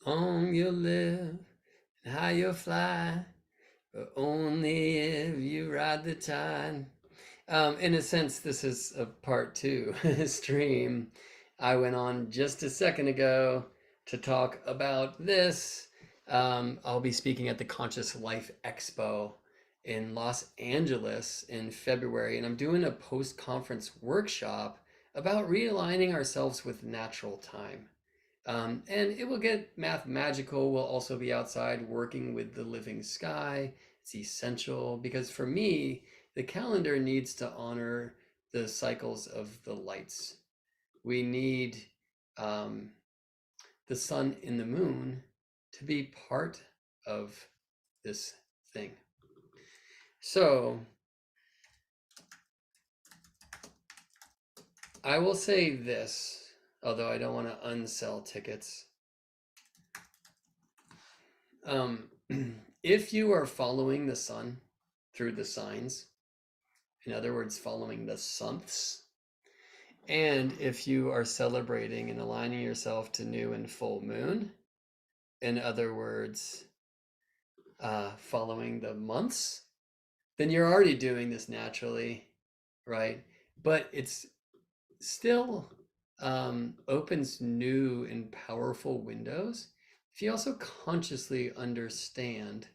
long you'll live and high you'll fly, but only if you ride the tide. In a sense, this is a part two stream. I went on just a second ago to talk about this. I'll be speaking at the Conscious Life Expo in Los Angeles in February, and I'm doing a post conference workshop about realigning ourselves with natural time. And it will get math magical. We'll also be outside working with the living sky. It's essential because for me, the calendar needs to honor the cycles of the lights. We need um, the sun and the moon to be part of this thing. So I will say this, although I don't want to unsell tickets. If you are following the sun through the signs, in other words, following the sunths, and if you are celebrating and aligning yourself to new and full moon, in other words, following the months, then you're already doing this naturally, right? But it's still opens new and powerful windows if you also consciously understand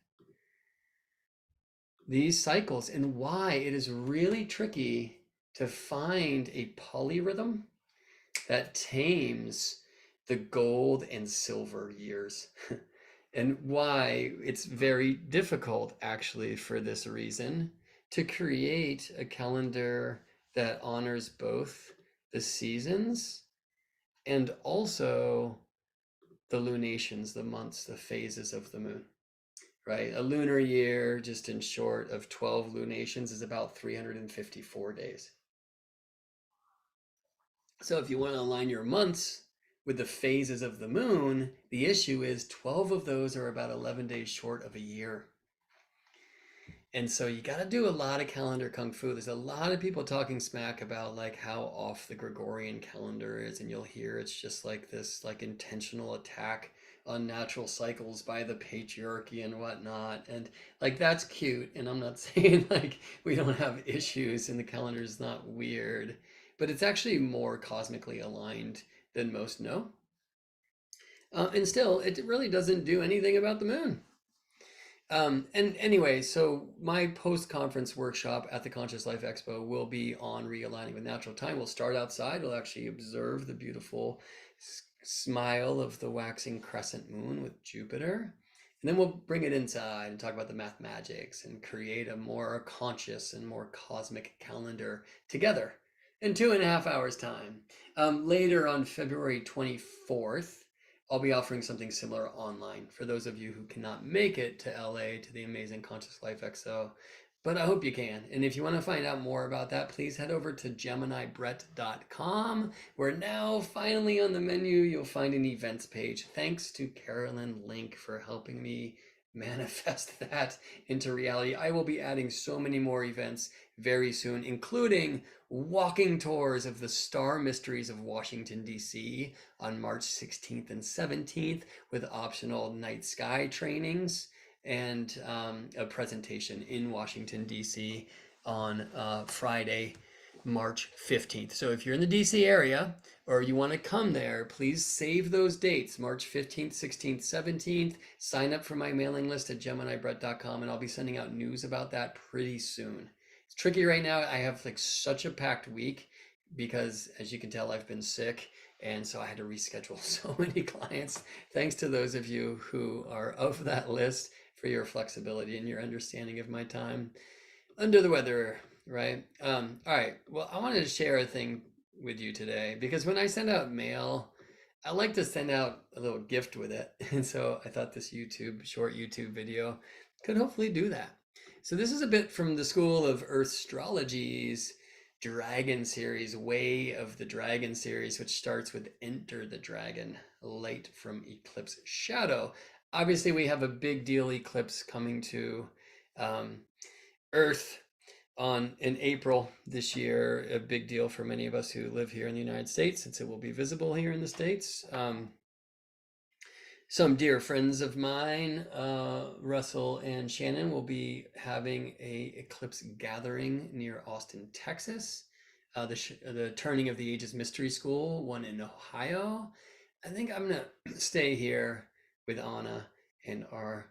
these cycles and why it is really tricky to find a polyrhythm that tames the gold and silver years. And why it's very difficult, actually, for this reason, to create a calendar that honors both the seasons and also the lunations, the months, the phases of the moon, right? A lunar year, just in short, of 12 lunations is about 354 days. So if you want to align your months with the phases of the moon, the issue is 12 of those are about 11 days short of a year. And so you got to do a lot of calendar kung fu. There's a lot of people talking smack about like how off the Gregorian calendar is, and you'll hear it's just like this like intentional attack on natural cycles by the patriarchy and whatnot. And like that's cute. And I'm not saying like we don't have issues and the calendar is not weird, but it's actually more cosmically aligned than most know. And still, it really doesn't do anything about the moon. And anyway, so my post-conference workshop at the Conscious Life Expo will be on realigning with natural time. We'll start outside. We'll actually observe the beautiful smile of the waxing crescent moon with Jupiter. And then we'll bring it inside and talk about the math magics and create a more conscious and more cosmic calendar together in 2.5 hours time. Later on February 24th, I'll be offering something similar online for those of you who cannot make it to LA to the amazing Conscious Life XO. But I hope you can. And if you want to find out more about that, please head over to GeminiBrett.com, where now finally on the menu you'll find an events page. Thanks to Carolyn Link for helping me manifest that into reality. I will be adding so many more events very soon, including walking tours of the Star Mysteries of Washington, D.C. on March 16th and 17th with optional night sky trainings and a presentation in Washington, D.C. on Friday, March 15th. So if you're in the DC area or you want to come there, please save those dates, March 15th, 16th, 17th. Sign up for my mailing list at GeminiBrett.com, and I'll be sending out news about that pretty soon. It's tricky right now. I have like such a packed week because, as you can tell, I've been sick. And so I had to reschedule so many clients. Thanks to those of you who are of that list for your flexibility and your understanding of my time. Under the weather, right? All right. Well, I wanted to share a thing with you today because when I send out mail, I like to send out a little gift with it. And so I thought this short YouTube video could hopefully do that. So this is a bit from the School of Earth Astrology's Dragon series, Way of the Dragon series, which starts with Enter the Dragon, Light from Eclipse Shadow. Obviously, we have a big deal eclipse coming to Earth in April this year, a big deal for many of us who live here in the United States, since it will be visible here in the States. Some dear friends of mine, Russell and Shannon, will be having a eclipse gathering near Austin, Texas. The Turning of the Ages Mystery School, one in Ohio. I think I'm gonna stay here with Anna and our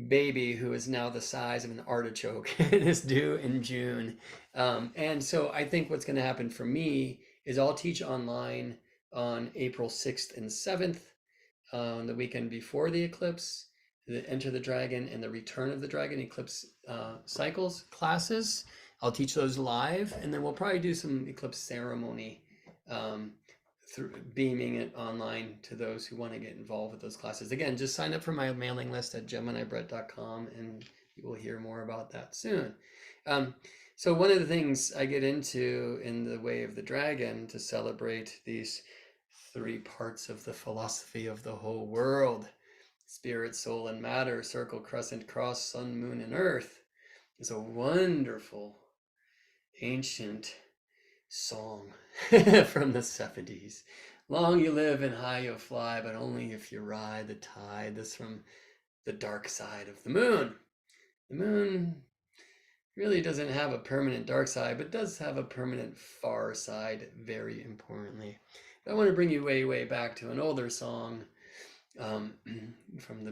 baby, who is now the size of an artichoke and is due in June. And so I think what's going to happen for me is I'll teach online on April 6th and 7th, on the weekend before the eclipse, the Enter the Dragon and the Return of the Dragon eclipse cycles classes. I'll teach those live, and then we'll probably do some eclipse ceremony um, through beaming it online to those who want to get involved with those classes. Again, just sign up for my mailing list at geminibrett.com, and you will hear more about that soon. So one of the things I get into in the Way of the Dragon to celebrate these three parts of the philosophy of the whole world: spirit, soul, and matter, circle, crescent, cross, sun, moon, and earth, is a wonderful ancient song from the 70s. Long you live and high you'll fly, but only if you ride the tide. This from the dark side of the moon. The moon really doesn't have a permanent dark side, but does have a permanent far side, very importantly. I want to bring you way back to an older song um, from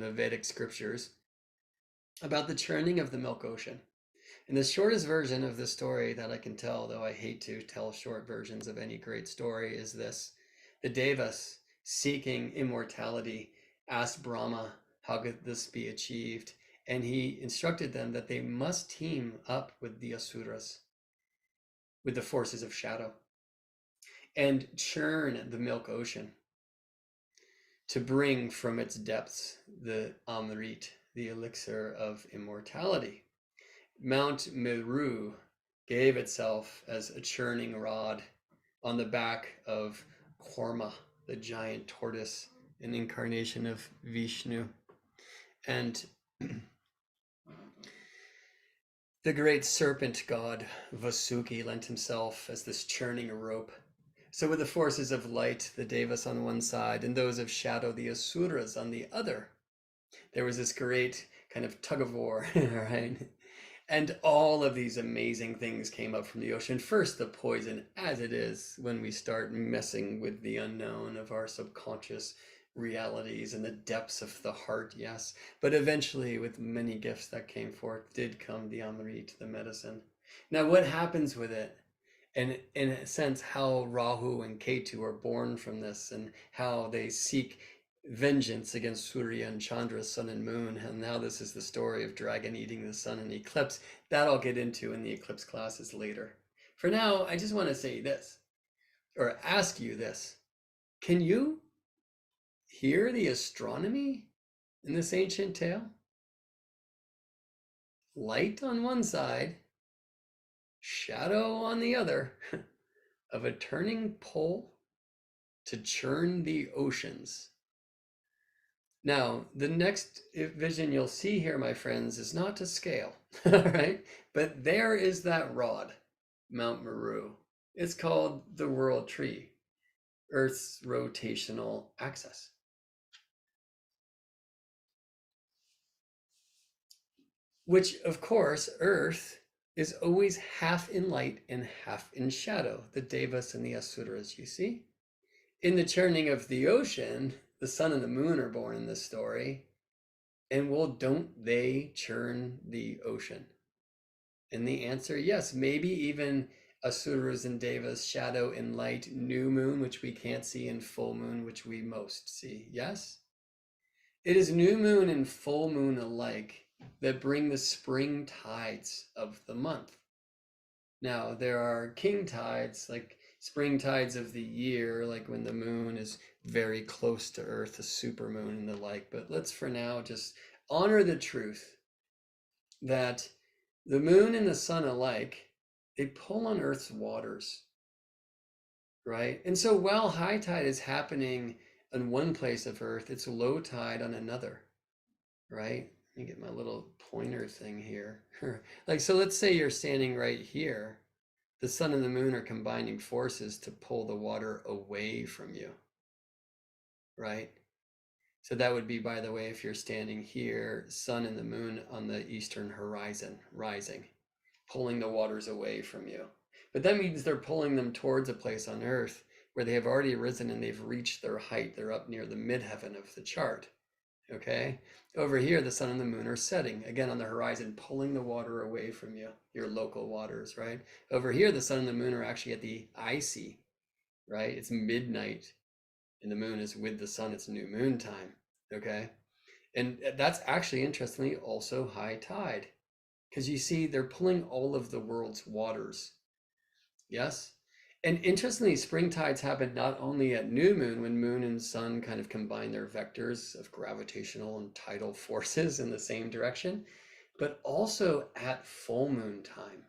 the Vedic scriptures about the churning of the milk ocean. And the shortest version of the story that I can tell, though I hate to tell short versions of any great story, is this: the Devas, seeking immortality, asked Brahma how could this be achieved, and he instructed them that they must team up with the Asuras, with the forces of shadow, and churn the milk ocean to bring from its depths the Amrit, the elixir of immortality. Mount Meru gave itself as a churning rod on the back of Korma, the giant tortoise, an incarnation of Vishnu. And the great serpent god Vasuki lent himself as this churning rope. So with the forces of light, the Devas on one side, and those of shadow, the Asuras, on the other, there was this great kind of tug of war, right? And all of these amazing things came up from the ocean. First, the poison, as it is when we start messing with the unknown of our subconscious realities and the depths of the heart, yes. But eventually, with many gifts that came forth, did come the Amrit, the medicine. Now, what happens with it? And in a sense, how Rahu and Ketu are born from this, and how they seek vengeance against Surya and Chandra, sun and moon, and now this is the story of dragon eating the sun in eclipse. That I'll get into in the eclipse classes later. For now, I just want to say this, or ask you this: can you hear the astronomy in this ancient tale? Light on one side, shadow on the other, of a turning pole to churn the oceans. Now, the next vision you'll see here, my friends, is not to scale, all right? But there is that rod, Mount Meru. It's called the World Tree, Earth's rotational axis. Which, of course, Earth is always half in light and half in shadow, the Devas and the Asuras, you see? In the churning of the ocean, the sun and the moon are born in this story. And well, don't they churn the ocean? And the answer, yes, maybe even Asuras and Devas, shadow and light, new moon, which we can't see, and full moon, which we most see. Yes? It is new moon and full moon alike that bring the spring tides of the month. Now, there are king tides, like spring tides of the year, like when the moon is very close to Earth, a supermoon and the like. But let's for now just honor the truth that the moon and the sun alike, they pull on Earth's waters, right? And so while high tide is happening on one place of Earth, it's low tide on another, right? Let me get my little pointer thing here. Like, so let's say you're standing right here. The sun and the moon are combining forces to pull the water away from you, right? So that would be, by the way, if you're standing here, sun and the moon on the eastern horizon, rising, pulling the waters away from you. But that means they're pulling them towards a place on Earth where they have already risen and they've reached their height. They're up near the midheaven of the chart. Okay? Over here, the sun and the moon are setting, again on the horizon, pulling the water away from you, your local waters, right? Over here, the sun and the moon are actually at the IC, right? It's midnight and the moon is with the sun. It's new moon time, okay? And that's actually, interestingly, also high tide, because you see they're pulling all of the world's waters. Yes? And interestingly, spring tides happen not only at new moon, when moon and sun kind of combine their vectors of gravitational and tidal forces in the same direction, but also at full moon time.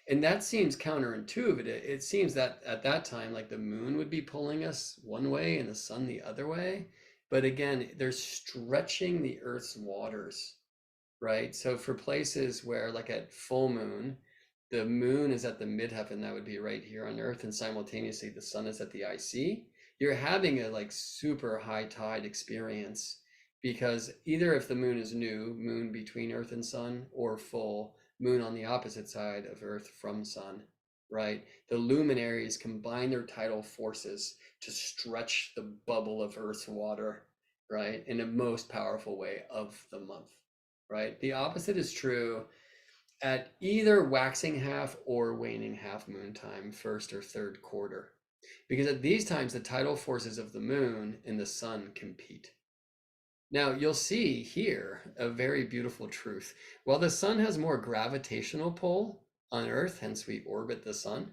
And that seems counterintuitive. It seems that at that time, like the moon would be pulling us one way and the sun the other way. But again, they're stretching the Earth's waters, right? So for places where, like at full moon, the moon is at the midheaven, that would be right here on Earth, and simultaneously the sun is at the IC, you're having a like super high tide experience, because either if the moon is new, moon between Earth and sun, or full, moon on the opposite side of Earth from sun, right? The luminaries combine their tidal forces to stretch the bubble of Earth's water, right? In a most powerful way of the month, right? The opposite is true at either waxing half or waning half moon time, first or third quarter. Because at these times, the tidal forces of the moon and the sun compete. Now, you'll see here a very beautiful truth. While the sun has more gravitational pull on Earth, hence we orbit the sun,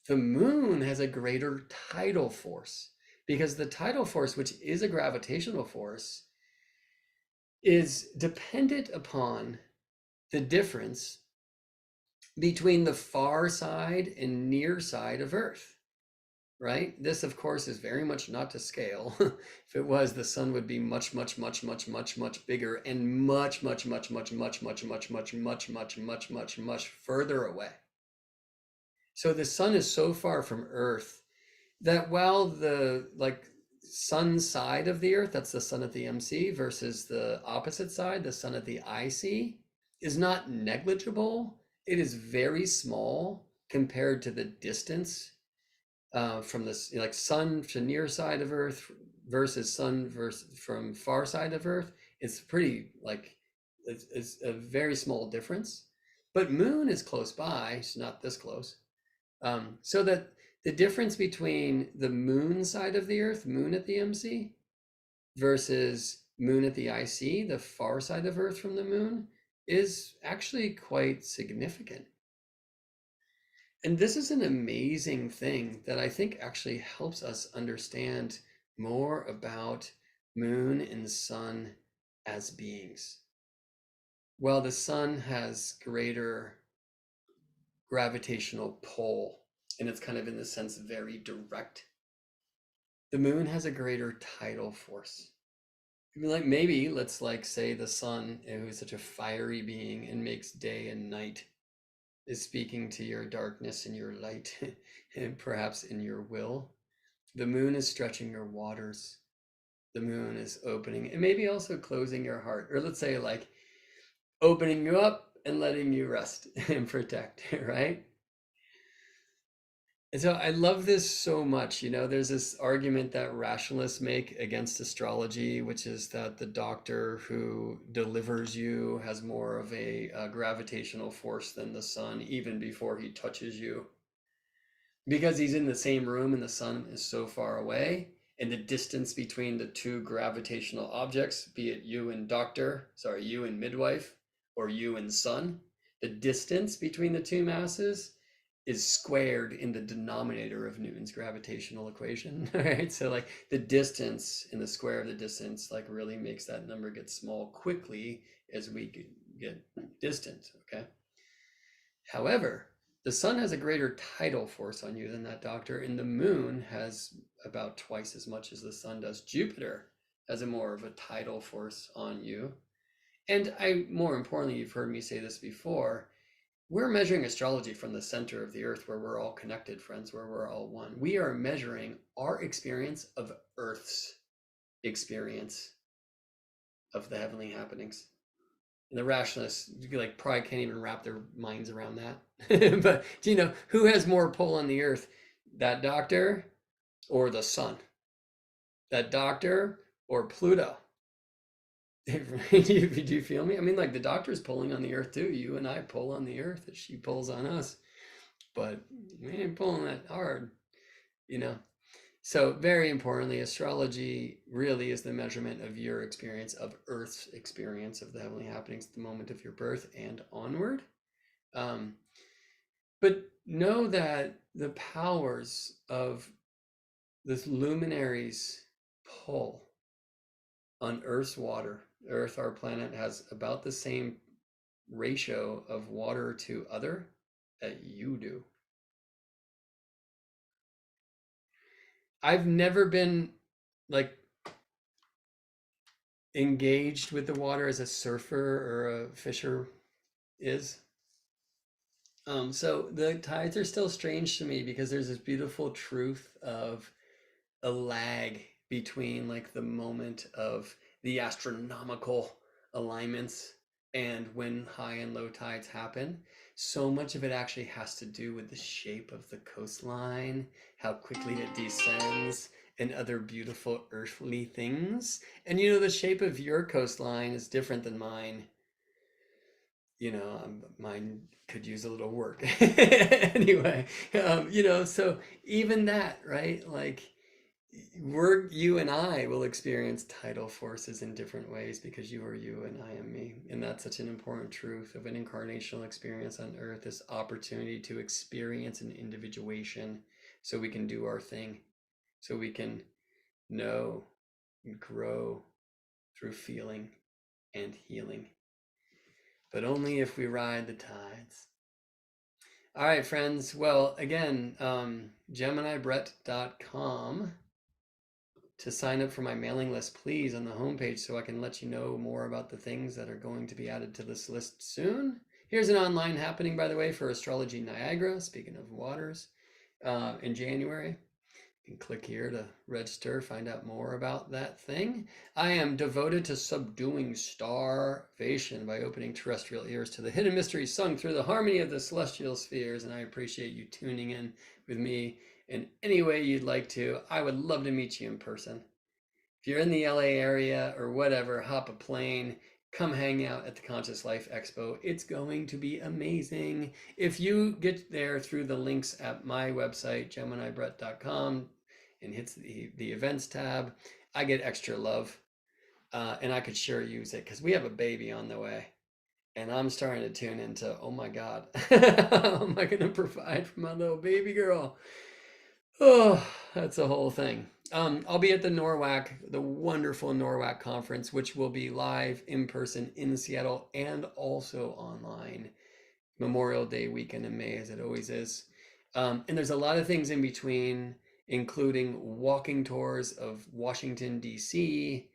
the moon has a greater tidal force, because the tidal force, which is a gravitational force, is dependent upon the difference between the far side and near side of Earth. Right? This, of course, is very much not to scale. If it was, the sun would be much, much, much, much, much, much bigger and much, much, much, much, much, much, much, much, much, much, much, much, much further away. So the sun is so far from Earth that while the like sun side of the Earth, that's the sun at the MC, versus the opposite side, the sun at the IC, is not negligible. It is very small compared to the distance from this, like sun to near side of Earth versus sun versus from far side of Earth. It's pretty like it's a very small difference. But moon is close by. It's not this close. So that the difference between the moon side of the Earth, moon at the MC, versus moon at the IC, the far side of Earth from the moon, is actually quite significant. And this is an amazing thing that I think actually helps us understand more about moon and sun as beings. While the sun has greater gravitational pull, and it's kind of in the sense very direct, the moon has a greater tidal force. Like maybe let's like say the sun, who is such a fiery being and makes day and night, is speaking to your darkness and your light, and perhaps in your will. The moon is stretching your waters. The moon is opening and maybe also closing your heart. Or let's say like opening you up and letting you rest and protect, right? And so I love this so much. You know, there's this argument that rationalists make against astrology, which is that the doctor who delivers you has more of a gravitational force than the sun, even before he touches you. Because he's in the same room and the sun is so far away, and the distance between the two gravitational objects, be it you and you and midwife, or you and sun, the distance between the two masses is squared in the denominator of Newton's gravitational equation, right? So like the distance in the square of the distance like really makes that number get small quickly as we get distant, okay? However, the sun has a greater tidal force on you than that doctor, and the moon has about twice as much as the sun does. Jupiter has a more of a tidal force on you. And more importantly, you've heard me say this before, we're measuring astrology from the center of the earth, where we're all connected, friends, where we're all one. We are measuring our experience of Earth's experience of the heavenly happenings. And the rationalists like probably can't even wrap their minds around that. But do you know who has more pull on the earth? That doctor or the sun? That doctor or Pluto? Do you feel me? I mean, like the doctor's pulling on the earth too. You and I pull on the earth as she pulls on us, but we ain't pulling that hard, you know? So, very importantly, astrology really is the measurement of your experience, of Earth's experience of the heavenly happenings at the moment of your birth and onward. Um, but know that the powers of this luminary's pull on Earth's water, Earth, our planet, has about the same ratio of water to other that you do. I've never been like engaged with the water as a surfer or a fisher is. So the tides are still strange to me because there's this beautiful truth of a lag between like the moment of the astronomical alignments and when high and low tides happen. So much of it actually has to do with the shape of the coastline, how quickly it descends, and other beautiful earthly things. And you know, the shape of your coastline is different than mine. You know, mine could use a little work. Anyway, you know, so even that, right? Like, you and I will experience tidal forces in different ways because you are you and I am me. And that's such an important truth of an incarnational experience on earth, this opportunity to experience an individuation so we can do our thing, so we can know and grow through feeling and healing. But only if we ride the tides. All right, friends. Well, again, GeminiBrett.com to sign up for my mailing list, please, on the homepage so I can let you know more about the things that are going to be added to this list soon. Here's an online happening, by the way, for Astrology Niagara, speaking of waters, in January. You can click here to register, find out more about that thing. I am devoted to subduing starvation by opening terrestrial ears to the hidden mysteries sung through the harmony of the celestial spheres, and I appreciate you tuning in with me in any way you'd like to. I would love to meet you in person. If you're in the LA area or whatever, hop a plane, come hang out at the Conscious Life Expo. It's going to be amazing. If you get there through the links at my website, GeminiBrett.com, and hits the events tab, I get extra love. And I could sure use it because we have a baby on the way. And I'm starting to tune into, oh my God, how am I going to provide for my little baby girl? Oh, that's a whole thing. I'll be at the NORWAC, the wonderful NORWAC conference, which will be live in person in Seattle and also online Memorial Day weekend in May, as it always is. And there's a lot of things in between, including walking tours of Washington, D.C.,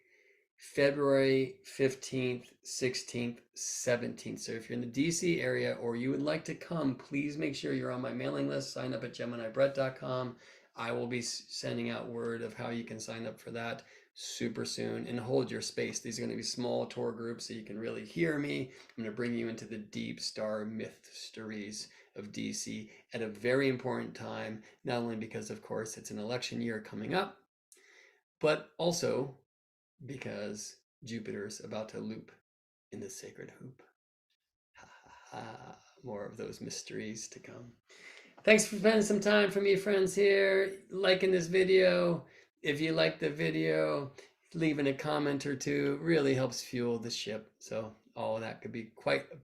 February 15th, 16th, 17th. So if you're in the DC area or you would like to come, please make sure you're on my mailing list. Sign up at GeminiBrett.com. I will be sending out word of how you can sign up for that super soon, and hold your space. These are going to be small tour groups so you can really hear me. I'm going to bring you into the deep star mysteries of DC at a very important time, not only because, of course, it's an election year coming up, but also because Jupiter's about to loop in the sacred hoop. Ha, ha, ha. More of those mysteries to come. Thanks for spending some time for me, friends, here, liking this video. If you like the video, leaving a comment or two really helps fuel the ship. So all of that could be quite